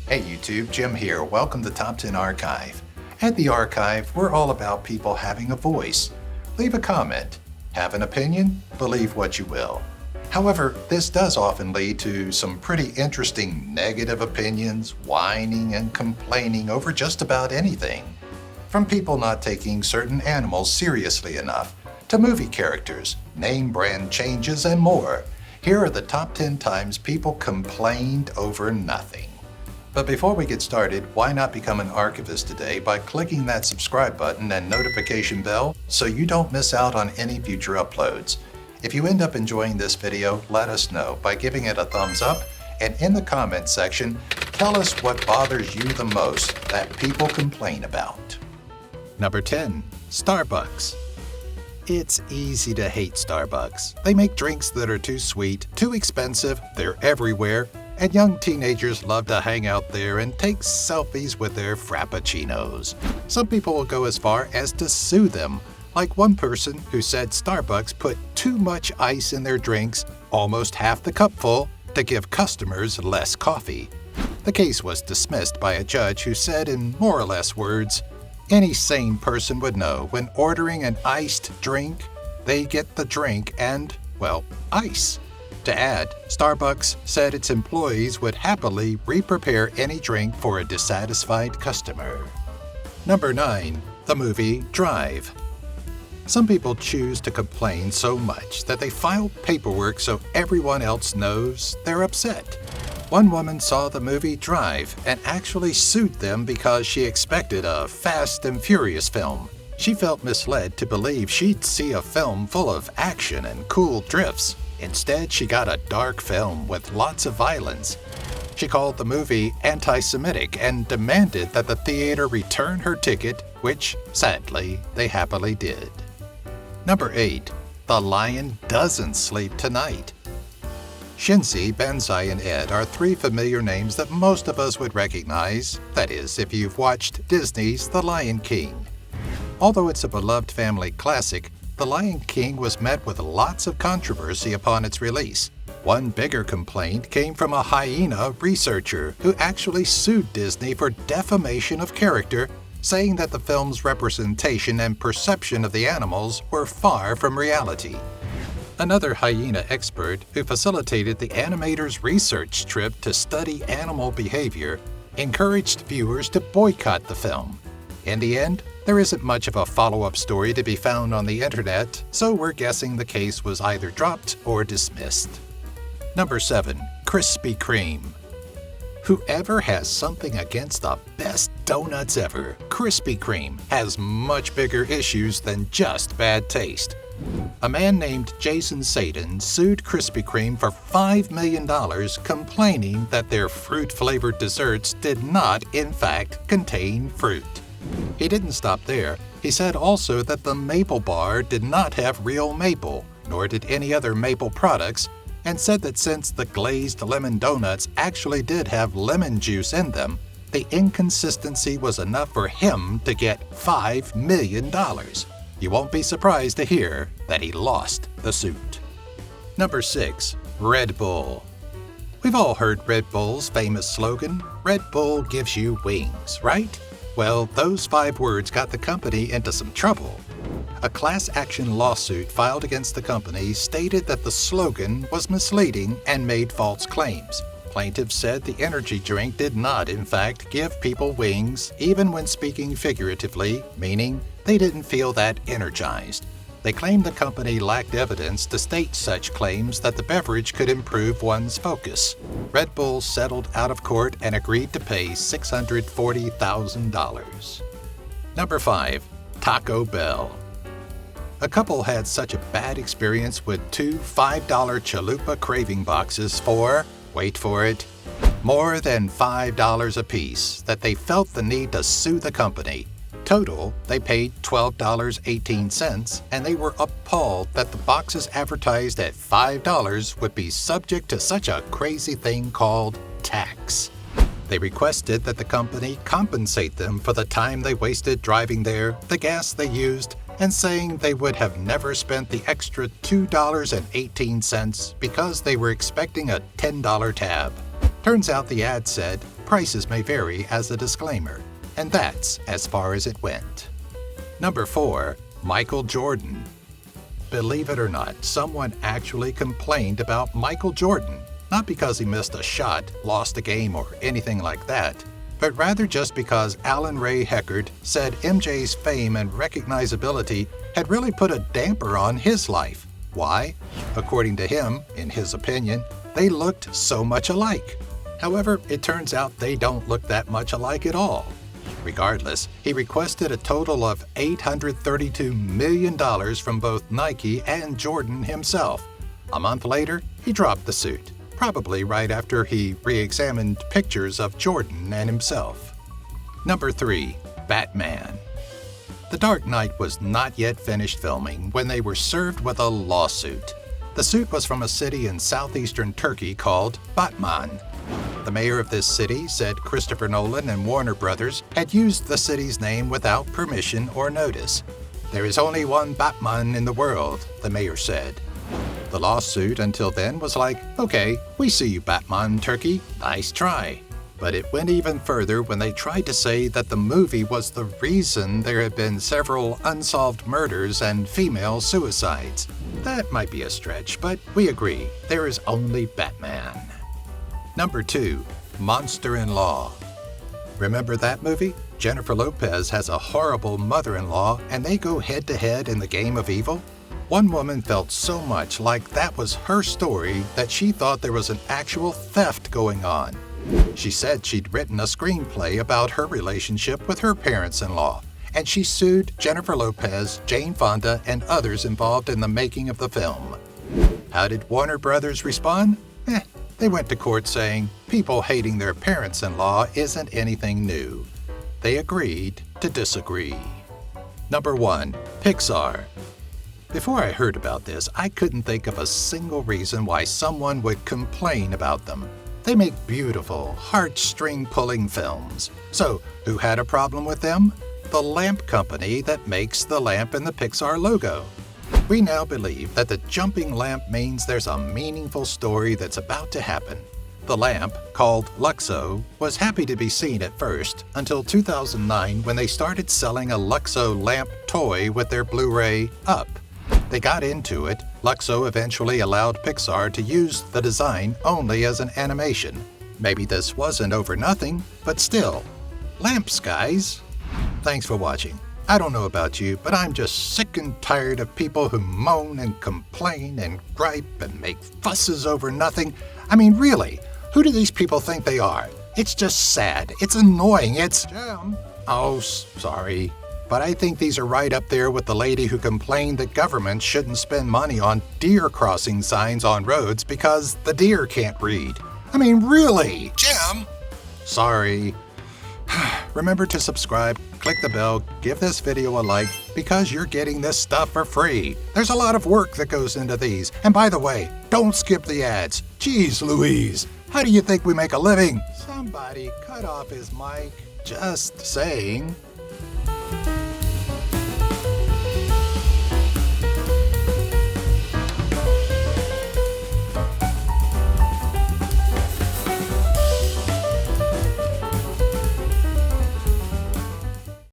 Hey YouTube, Jim here. Welcome to Top 10 Archive. At the Archive, we're all about people having a voice. Leave a comment. Have an opinion? Believe what you will. However, this does often lead to some pretty interesting negative opinions, whining and complaining over just about anything. From people not taking certain animals seriously enough, to movie characters, name brand changes, and more. Here are the top 10 times people complained over nothing. But before we get started, why not become an archivist today by clicking that subscribe button and notification bell so you don't miss out on any future uploads. If you end up enjoying this video, let us know by giving it a thumbs up, and in the comments section, tell us what bothers you the most that people complain about. Number 10. Starbucks. It's easy to hate Starbucks. They make drinks that are too sweet, too expensive, they're everywhere, and young teenagers love to hang out there and take selfies with their frappuccinos. Some people will go as far as to sue them, like one person who said Starbucks put too much ice in their drinks, almost half the cup full, to give customers less coffee. The case was dismissed by a judge who said in more or less words, any sane person would know when ordering an iced drink, they get the drink and, well, ice. To add, Starbucks said its employees would happily re-prepare any drink for a dissatisfied customer. Number 9. The movie Drive. Some people choose to complain so much that they file paperwork so everyone else knows they're upset. One woman saw the movie Drive and actually sued them because she expected a Fast and Furious film. She felt misled to believe she'd see a film full of action and cool drifts. Instead, she got a dark film with lots of violence. She called the movie anti-Semitic and demanded that the theater return her ticket, which, sadly, they happily did. Number 8. The Lion Doesn't Sleep Tonight. Shinzi, Banzai, and Ed are three familiar names that most of us would recognize, that is, if you've watched Disney's The Lion King. Although it's a beloved family classic, The Lion King was met with lots of controversy upon its release. One bigger complaint came from a hyena researcher who actually sued Disney for defamation of character, saying that the film's representation and perception of the animals were far from reality. Another hyena expert who facilitated the animator's research trip to study animal behavior encouraged viewers to boycott the film. In the end, there isn't much of a follow-up story to be found on the internet, so we're guessing the case was either dropped or dismissed. Number 7. Krispy Kreme. Whoever has something against the best donuts ever, Krispy Kreme has much bigger issues than just bad taste. A man named Jason Sadin sued Krispy Kreme for $5 million, complaining that their fruit-flavored desserts did not, in fact, contain fruit. He didn't stop there. He said also that the maple bar did not have real maple, nor did any other maple products, and said that since the glazed lemon donuts actually did have lemon juice in them, the inconsistency was enough for him to get $5 million. You won't be surprised to hear that he lost the suit. Number 6. Red Bull. We've all heard Red Bull's famous slogan, Red Bull gives you wings, right? Well, those 5 words got the company into some trouble. A class action lawsuit filed against the company stated that the slogan was misleading and made false claims. Plaintiffs said the energy drink did not, in fact, give people wings, even when speaking figuratively, meaning they didn't feel that energized. They claimed the company lacked evidence to state such claims that the beverage could improve one's focus. Red Bull settled out of court and agreed to pay $640,000. Number 5. Taco Bell. A couple had such a bad experience with 2 $5 Chalupa craving boxes for, wait for it, more than $5 apiece that they felt the need to sue the company. Total, they paid $12.18, and they were appalled that the boxes advertised at $5 would be subject to such a crazy thing called tax. They requested that the company compensate them for the time they wasted driving there, the gas they used, and saying they would have never spent the extra $2.18 because they were expecting a $10 tab. Turns out the ad said, prices may vary as a disclaimer, and that's as far as it went. Number 4. Michael Jordan. Believe it or not, someone actually complained about Michael Jordan, not because he missed a shot, lost a game, or anything like that, but rather just because Alan Ray Heckard said MJ's fame and recognizability had really put a damper on his life. Why? According to him, in his opinion, they looked so much alike. However, it turns out they don't look that much alike at all. Regardless, he requested a total of $832 million from both Nike and Jordan himself. A month later, he dropped the suit, probably right after he re-examined pictures of Jordan and himself. Number 3. Batman. The Dark Knight was not yet finished filming when they were served with a lawsuit. The suit was from a city in southeastern Turkey called Batman. The mayor of this city said Christopher Nolan and Warner Brothers had used the city's name without permission or notice. There is only one Batman in the world, the mayor said. The lawsuit until then was like, okay, we see you, Batman Turkey, nice try. But it went even further when they tried to say that the movie was the reason there had been several unsolved murders and female suicides. That might be a stretch, but we agree, there is only Batman. Number 2. Monster-in-Law. Remember that movie? Jennifer Lopez has a horrible mother-in-law and they go head-to-head in the game of evil. One woman felt so much like that was her story that she thought there was an actual theft going on. She said she'd written a screenplay about her relationship with her parents-in-law, and she sued Jennifer Lopez, Jane Fonda, and others involved in the making of the film. How did Warner Brothers respond? They went to court saying people hating their parents-in-law isn't anything new. They agreed to disagree. Number 1. Pixar. Before I heard about this, I couldn't think of a single reason why someone would complain about them. They make beautiful, heartstring-pulling films. So, who had a problem with them? The lamp company that makes the lamp in the Pixar logo. We now believe that the jumping lamp means there's a meaningful story that's about to happen. The lamp, called Luxo, was happy to be seen at first until 2009 when they started selling a Luxo lamp toy with their Blu-ray Up. They got into it. Luxo eventually allowed Pixar to use the design only as an animation. Maybe this wasn't over nothing, but still. Lamps, guys. Thanks for watching. I don't know about you, but I'm just sick and tired of people who moan and complain and gripe and make fusses over nothing. I mean, really, who do these people think they are? It's just sad. It's annoying. It's... Jim. Oh, sorry. But I think these are right up there with the lady who complained that government shouldn't spend money on deer crossing signs on roads because the deer can't read. I mean, really? Jim. Sorry. Remember to subscribe, click the bell, give this video a like, because you're getting this stuff for free. There's a lot of work that goes into these. And by the way, don't skip the ads. Jeez Louise, how do you think we make a living? Somebody cut off his mic. Just saying.